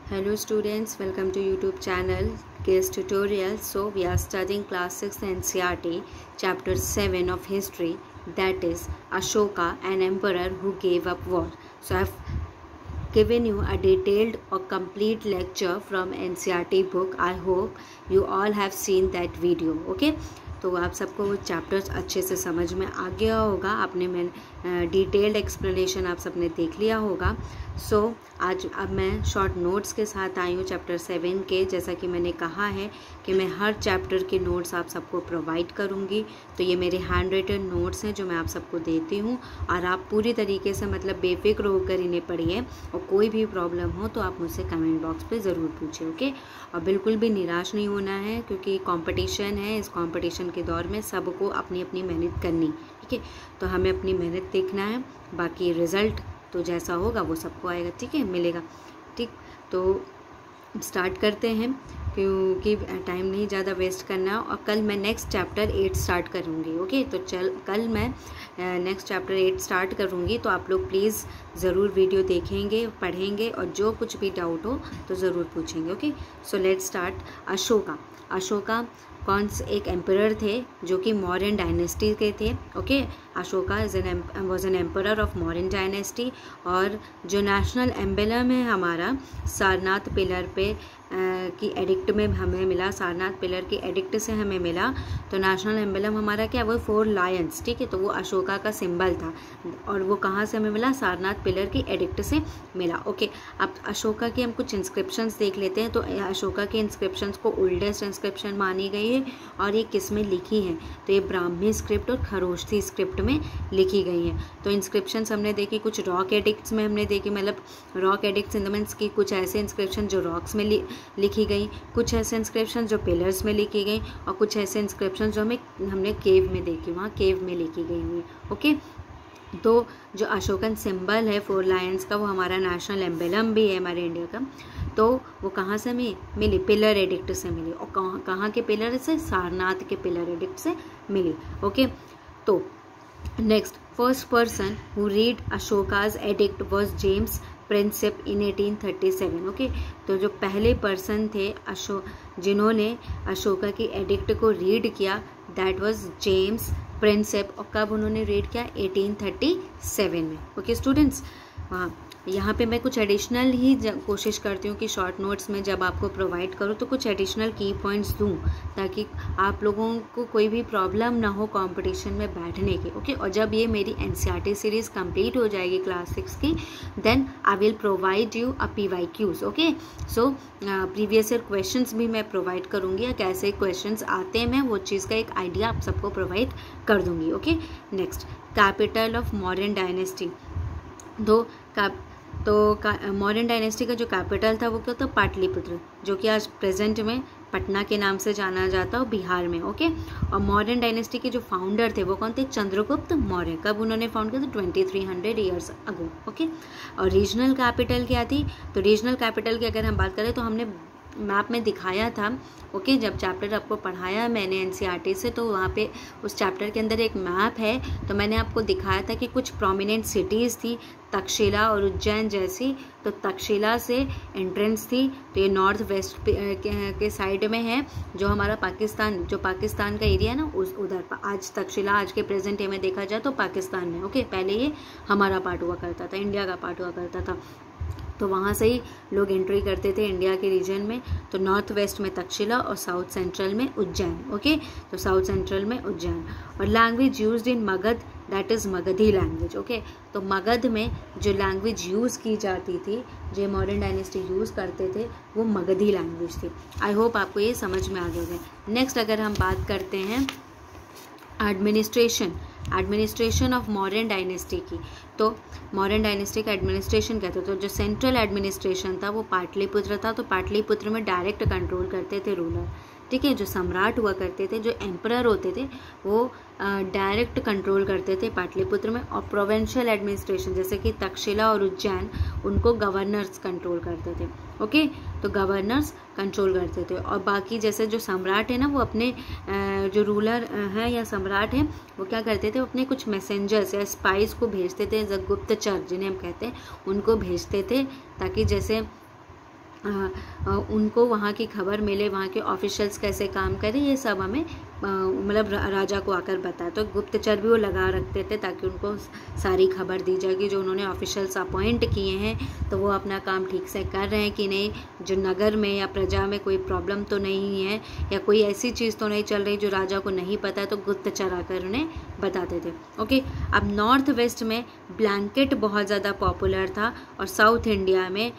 Hello students, welcome to YouTube channel Case Tutorial. So we are studying class 6 NCERT chapter 7 of history, that is Ashoka, an emperor who gave up war. So I have given you a detailed or complete lecture from NCERT book. I hope you all have seen that video. Okay, तो आप सबको वो chapters अच्छे से समझ में आ गया होगा, आपने डिटेल्ड एक्सप्लेनेशन आप सबने देख लिया होगा. सो आज अब मैं शॉर्ट नोट्स के साथ आई हूँ चैप्टर 7 के. जैसा कि मैंने कहा है कि मैं हर चैप्टर के नोट्स आप सबको प्रोवाइड करूँगी. तो ये मेरे हैंड रिटन नोट्स हैं जो मैं आप सबको देती हूँ, और आप पूरी तरीके से मतलब बेफिक्र होकर इन्हें पढ़िए, और कोई भी प्रॉब्लम हो तो आप मुझसे कमेंट बॉक्स पे ज़रूर पूछिए. ओके, और बिल्कुल भी निराश नहीं होना है, क्योंकि कंपटीशन है. इस कंपटीशन के दौर में सबको अपनी अपनी मेहनत करनी, ठीक है. तो हमें अपनी मेहनत देखना है, बाकी रिज़ल्ट तो जैसा होगा वो सबको आएगा, ठीक है, मिलेगा. ठीक, तो स्टार्ट करते हैं क्योंकि टाइम नहीं ज़्यादा वेस्ट करना. और कल मैं नेक्स्ट चैप्टर 8 स्टार्ट करूँगी. ओके, तो कल मैं नेक्स्ट चैप्टर 8 स्टार्ट करूँगी. तो आप लोग प्लीज़ ज़रूर वीडियो देखेंगे, पढ़ेंगे, और जो कुछ भी डाउट हो तो ज़रूर पूछेंगे. Okay, so let's start. Ashoka कौन से एक एम्परर थे जो कि मौर्यन डायनेस्टी के थे. Okay, Ashoka was an emperor of Mauryan dynasty. और जो नेशनल एम्बलम है हमारा सारनाथ पिलर पे की एडिक्ट में हमें मिला, सारनाथ पिलर की एडिक्ट से हमें मिला. तो नेशनल एम्बलम हमारा क्या, वो 4 लायंस, ठीक है. तो वो अशोका का सिंबल था, और वो कहाँ से हमें मिला, सारनाथ पिलर की एडिक्ट से मिला. ओके, अब अशोका की हम कुछ इंस्क्रिप्शंस देख लेते हैं. तो अशोका के इंस्क्रिप्शंस को ओल्डेस्ट इंस्क्रिप्शन मानी गई है, और ये किस में लिखी हैं, तो ये ब्राह्मी स्क्रिप्ट और खरोष्ठी स्क्रिप्ट में लिखी गई हैं. तो इंस्क्रिप्शंस हमने देखी, कुछ रॉक एडिक्ट्स में हमने देखी, मतलब rock addicts in the means की कुछ ऐसे इंस्क्रिप्शन जो रॉक्स में लिखी गई, कुछ ऐसे इंस्क्रिप्शन जो पिलर्स में लिखी गई, और कुछ ऐसे इंस्क्रिप्शन जो हमने केव में देखी, वहाँ केव में लिखी गई हुई. ओके, तो जो अशोकन सिंबल है 4 लायंस का, वो हमारा नेशनल एम्बलम भी है हमारे इंडिया का. तो वो कहाँ से मिली, पिलर एडिक्ट से मिली. और कहाँ के पिलर से, सारनाथ के पिलर एडिक्ट से मिली. ओके, तो next, first person who read Ashoka's addict was James Prinsep in 1837. Okay, तो जो पहले पर्सन थे जिन्होंने अशोका की एडिक्ट को रीड किया, दैट वाज जेम्स प्रिंसेप. और कब उन्होंने रीड किया, 1837 में. ओके स्टूडेंट्स, हाँ, यहाँ पे मैं कुछ एडिशनल ही कोशिश करती हूँ कि शॉर्ट नोट्स में जब आपको प्रोवाइड करूँ तो कुछ एडिशनल की पॉइंट्स दूँ, ताकि आप लोगों को कोई भी प्रॉब्लम ना हो कंपटीशन में बैठने की. ओके, और जब ये मेरी एनसीईआरटी सीरीज़ कंप्लीट हो जाएगी क्लास 6 की, then I will provide you a PYQs. Okay, so previous year questions भी मैं प्रोवाइड करूँगी, या कैसे क्वेश्चंस आते हैं, मैं वो चीज़ का एक आइडिया आप सबको प्रोवाइड कर दूँगी. Okay, next, capital of Mauryan dynasty. Mauryan dynasty का जो कैपिटल था वो क्या था, पाटलिपुत्र, जो कि आज प्रेजेंट में पटना के नाम से जाना जाता है, बिहार में. ओके, और मौर्यन डायनेस्टी के जो फाउंडर थे वो कौन थे, चंद्रगुप्त मौर्य. कब उन्होंने फाउंड किया था, 2300 ईयर्स अगो. ओके, और रीजनल कैपिटल क्या थी, तो रीजनल कैपिटल की अगर हम बात करें तो हमने मैप में दिखाया था. ओके, जब चैप्टर आपको पढ़ाया मैंने एनसीईआरटी से, तो वहाँ पे उस चैप्टर के अंदर एक मैप है, तो मैंने आपको दिखाया था कि कुछ प्रोमिनेंट सिटीज़ थी, तक्षशिला और उज्जैन जैसी. तो तक्षशिला से एंट्रेंस थी, तो ये नॉर्थ वेस्ट के साइड में है, जो हमारा पाकिस्तान का एरिया है ना, उधर आज तक्षशिला आज के प्रेजेंट डे में देखा जाए तो पाकिस्तान में. ओके, पहले ये हमारा पार्ट हुआ करता था, इंडिया का पार्ट हुआ करता था. तो वहाँ से ही लोग एंट्री करते थे इंडिया के रीजन में. तो नॉर्थ वेस्ट में तक्षशिला और साउथ सेंट्रल में उज्जैन. ओके, तो साउथ सेंट्रल में उज्जैन. और language used in Magadh, that is Magdhi language. Okay, तो मगध में जो लैंग्वेज यूज़ की जाती थी, जो मॉडर्न डायनेस्टी यूज़ करते थे, वो मगधी लैंग्वेज थी. आई होप आपको ये समझ में आ गया है. नेक्स्ट, अगर हम बात करते हैं एडमिनिस्ट्रेशन ऑफ मौर्यन डायनेस्टी की, तो मौर्यन डायनेस्टी का एडमिनिस्ट्रेशन कहते थे. तो जो सेंट्रल एडमिनिस्ट्रेशन था वो पाटलिपुत्र था. तो पाटलिपुत्र में डायरेक्ट कंट्रोल करते थे रूलर, ठीक है. जो सम्राट हुआ करते थे, जो एम्परर होते थे, वो डायरेक्ट कंट्रोल करते थे पाटलिपुत्र में. और प्रोविंशियल एडमिनिस्ट्रेशन जैसे कि तक्षशिला और उज्जैन, उनको गवर्नर्स कंट्रोल करते थे. ओके, तो गवर्नर्स कंट्रोल करते थे. और बाकी जैसे जो सम्राट है ना, वो अपने जो रूलर हैं या सम्राट हैं, वो क्या करते थे, अपने कुछ मैसेंजर्स या स्पाइस को भेजते थे, गुप्तचर जिन्हें हम कहते हैं, उनको भेजते थे, ताकि जैसे उनको वहाँ की खबर मिले, वहाँ के ऑफिशियल्स कैसे काम करें, ये सब हमें मतलब राजा को आकर बताया। तो गुप्तचर भी वो लगा रखते थे ताकि उनको सारी खबर दी जाए कि जो उन्होंने ऑफिशियल्स अपॉइंट किए हैं तो वो अपना काम ठीक से कर रहे हैं कि नहीं, जो नगर में या प्रजा में कोई प्रॉब्लम तो नहीं है या कोई ऐसी चीज़ तो नहीं चल रही जो राजा को नहीं पता है, तो गुप्तचर आकर उन्हें बताते थे। ओके, अब नॉर्थ वेस्ट में ब्लैंकेट बहुत ज़्यादा पॉपुलर था और साउथ इंडिया में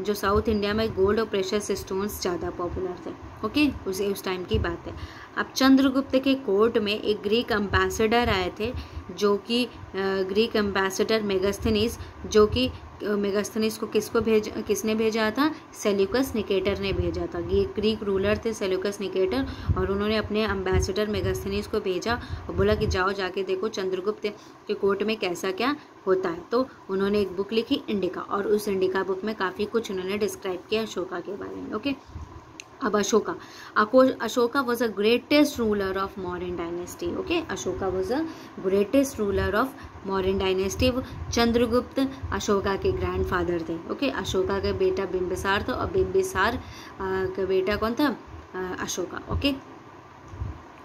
जो साउथ इंडिया में गोल्ड और प्रेशियस स्टोन्स ज़्यादा पॉपुलर थे। ओके, उस टाइम की बात है। अब चंद्रगुप्त के कोर्ट में एक ग्रीक एम्बेसडर आए थे, जो कि ग्रीक एम्बेसडर मेगास्थनीज, जो कि मेगास्थनीज को किसने भेजा था? सेल्यूकस निकेटर ने भेजा था। ग्रीक रूलर थे सेल्यूकस निकेटर, और उन्होंने अपने एम्बेसडर मेगास्थनीज को भेजा और बोला कि जाओ जाके देखो चंद्रगुप्त के कोर्ट में कैसा क्या होता है। तो उन्होंने एक बुक लिखी इंडिका, और उस इंडिका बुक में काफ़ी कुछ उन्होंने डिस्क्राइब किया अशोका के बारे में। ओके, अब Ashoka was a greatest ruler of Mauryan dynasty. Okay, Ashoka was a greatest ruler of Mauryan dynasty. Chandragupta Ashoka के ग्रैंडफादर थे। ओके, अशोका का बेटा बिंबिसार था और बिंबिसार का बेटा कौन था? Ashoka. Okay,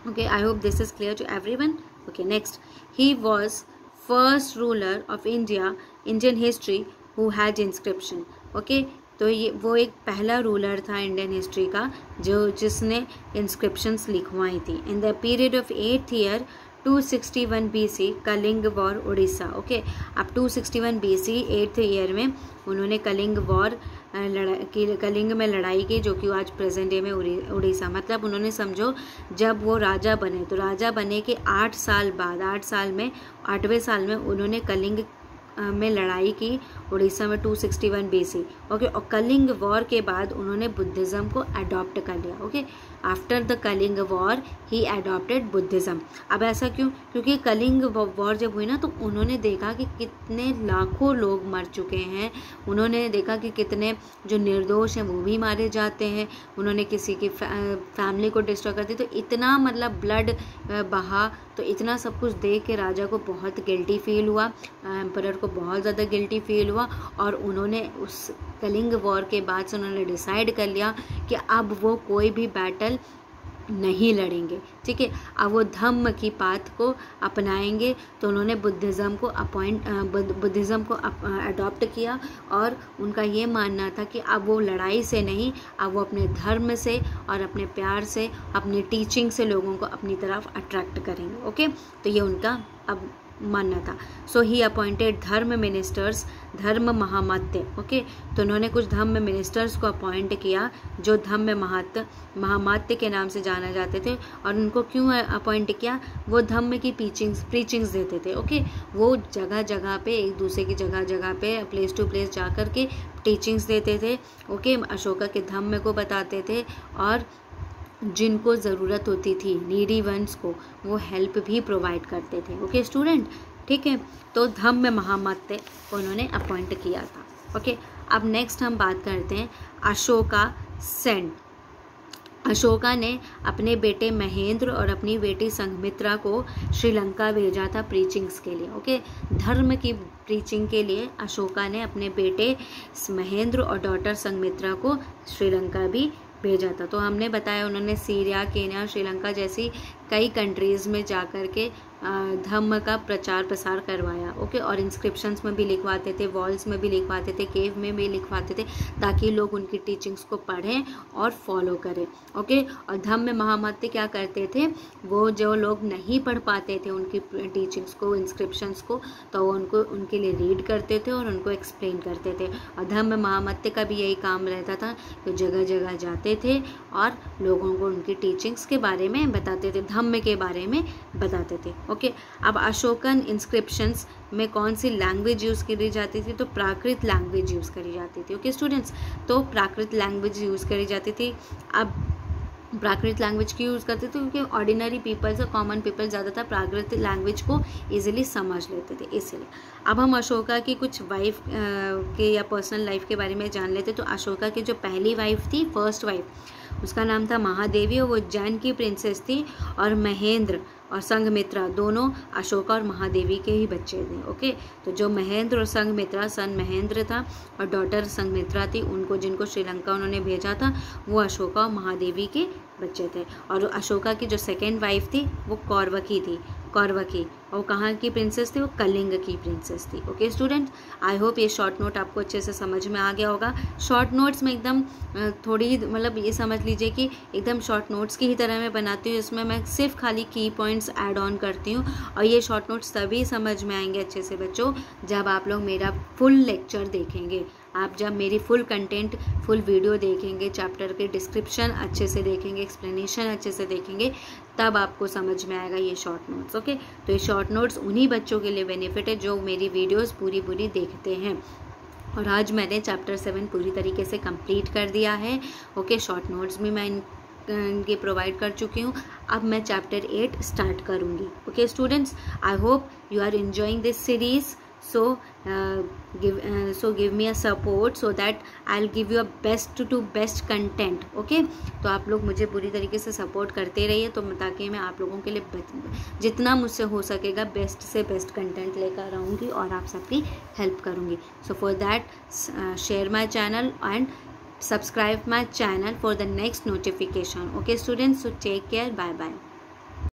okay, I hope this is clear to everyone. Okay, next, he was first ruler of Indian history who had inscription. Okay, तो ये वो एक पहला रूलर था इंडियन हिस्ट्री का जिसने इंस्क्रिप्शंस लिखवाई थी। In the period of 8th year 261 BC Kalinga war Orissa. Okay, अब 261 BC 8th year में उन्होंने कलिंग वॉर कलिंग में लड़ाई की, जो कि आज प्रेजेंट डे में उड़ीसा। मतलब उन्होंने समझो जब वो राजा बने, तो राजा बने के 8 साल बाद 8वें साल में उन्होंने कलिंग में लड़ाई की उड़ीसा में 261 BC। ओके, और कलिंग वॉर के बाद उन्होंने बुद्धिज़्म को अडॉप्ट कर लिया। Okay, after the Kalinga war ही अडॉप्टेड बुद्धिज़्म। अब ऐसा क्यों? क्योंकि कलिंग वॉर जब हुई ना, तो उन्होंने देखा कि कितने लाखों लोग मर चुके हैं, उन्होंने देखा कि कितने जो निर्दोष हैं वो भी मारे जाते हैं, उन्होंने किसी की फैमिली को डिस्ट्रॉय कर दी, तो इतना मतलब ब्लड बहा, तो इतना सब कुछ देख के राजा को बहुत गिल्टी फील हुआ, एम्परर को बहुत ज़्यादा गिल्टी फील हुआ, और उन्होंने उस कलिंग वॉर के बाद से उन्होंने डिसाइड कर लिया कि अब वो कोई भी बैटल नहीं लड़ेंगे। ठीक है, अब वो धम्म की पाथ को अपनाएंगे। तो उन्होंने बुद्धिज़्म को अडॉप्ट किया, और उनका ये मानना था कि अब वो लड़ाई से नहीं, अब वो अपने धर्म से और अपने प्यार से, अपनी टीचिंग से लोगों को अपनी तरफ अट्रैक्ट करेंगे। ओके, तो ये उनका अब मानना था। सो ही अपॉइंटेड धर्म मिनिस्टर्स, धर्म महामत्य। ओके, तो उन्होंने कुछ धर्म मिनिस्टर्स को अपॉइंट किया जो धर्म महामात्य के नाम से जाना जाते थे। और उनको क्यों अपॉइंट किया? वो धर्म की प्रीचिंग्स देते थे। ओके, वो जगह जगह पे, एक दूसरे की जगह पे, प्लेस टू प्लेस जा कर के टीचिंग्स देते थे। ओके, अशोका के धम्म को बताते थे, और जिनको ज़रूरत होती थी नीडी वंस को वो हेल्प भी प्रोवाइड करते थे। ओके स्टूडेंट, ठीक है, तो धम्म महामत्य को उन्होंने अपॉइंट किया था। ओके, अब नेक्स्ट हम बात करते हैं अशोका सेन। अशोका ने अपने बेटे महेंद्र और अपनी बेटी संघमित्रा को श्रीलंका भेजा था प्रीचिंग्स के लिए। ओके, धर्म की प्रीचिंग के लिए अशोका ने अपने बेटे महेंद्र और डॉटर संघमित्रा को श्रीलंका भी भेजा था। तो हमने बताया उन्होंने सीरिया, केन्या, श्रीलंका जैसी कई कंट्रीज़ में जाकर के धम्म का प्रचार प्रसार करवाया। ओके, और इंस्क्रिप्शंस में भी लिखवाते थे, वॉल्स में भी लिखवाते थे, केव में भी लिखवाते थे, ताकि लोग उनकी टीचिंग्स को पढ़ें और फॉलो करें। ओके, और धम्म महामत्य क्या करते थे? वो जो लोग नहीं पढ़ पाते थे उनकी टीचिंग्स को, इंस्क्रिप्शंस को, तो वो उनके लिए रीड करते थे और उनको एक्सप्लेन करते थे। और धम्म महामत्य का भी यही काम रहता था कि जगह जगह जाते थे और लोगों को उनकी टीचिंग्स के बारे में बताते थे, धम्म के बारे में बताते थे। ओके, अब अशोकन इंस्क्रिप्शंस में कौन सी लैंग्वेज यूज़ करी जाती थी? तो प्राकृत लैंग्वेज यूज़ करी जाती थी। ओके स्टूडेंट्स, तो प्राकृत लैंग्वेज यूज़ करी जाती थी। अब प्राकृत लैंग्वेज क्यों यूज़ करते थे? क्योंकि ऑर्डिनरी पीपल्स और कॉमन पीपल ज़्यादातर प्राकृत लैंग्वेज को इजीली समझ लेते थे, इसलिए। अब हम अशोका की कुछ वाइफ के या पर्सनल लाइफ के बारे में जान लेते। तो अशोका की जो पहली वाइफ थी, फर्स्ट वाइफ, उसका नाम था महादेवी और वो उज्जैन की प्रिंसेस थी। और महेंद्र और संघमित्रा दोनों अशोका और महादेवी के ही बच्चे थे। ओके, तो जो महेंद्र और संघमित्रा, सन महेंद्र था और डॉटर संघमित्रा थी, उनको जिनको श्रीलंका उन्होंने भेजा था वो अशोका और महादेवी के बच्चे थे। और अशोका की जो सेकेंड वाइफ थी वो कौरवकी थी, कौरवकी। और कहाँ की प्रिंसेस थी? वो कलिंग की प्रिंसेस थी। ओके स्टूडेंट, आई होप ये शॉर्ट नोट आपको अच्छे से समझ में आ गया होगा। शॉर्ट नोट्स में एकदम थोड़ी मतलब ये समझ लीजिए कि एकदम शॉर्ट नोट्स की ही तरह मैं बनाती हूँ। इसमें मैं सिर्फ खाली की पॉइंट्स ऐड ऑन करती हूँ और ये शॉर्ट नोट्स तभी समझ में आएंगे अच्छे से बच्चों जब आप लोग मेरा फुल लेक्चर देखेंगे। आप जब मेरी फुल कंटेंट, फुल वीडियो देखेंगे, चैप्टर के डिस्क्रिप्शन अच्छे से देखेंगे, एक्सप्लेनेशन अच्छे से देखेंगे, तब आपको समझ में आएगा ये शॉर्ट नोट्स। ओके, तो ये शॉर्ट नोट्स उन्हीं बच्चों के लिए बेनिफिट है जो मेरी वीडियोस पूरी देखते हैं। और आज मैंने चैप्टर 7 पूरी तरीके से कंप्लीट कर दिया है। ओके, शॉर्ट नोट्स भी मैं इनके प्रोवाइड कर चुकी हूँ। अब मैं चैप्टर 8 स्टार्ट करूँगी। Okay students, I hope you are enjoying this series. So give me a support so that I'll give you a best to best content. Okay, तो आप लोग मुझे पूरी तरीके से सपोर्ट करते रहिए तो ताकि मैं आप लोगों के लिए जितना मुझसे हो सकेगा बेस्ट से बेस्ट कंटेंट लेकर आऊँगी और आप सबकी हेल्प करूँगी। So for that share my channel and subscribe my channel for the next notification. Okay students, so take care, bye bye.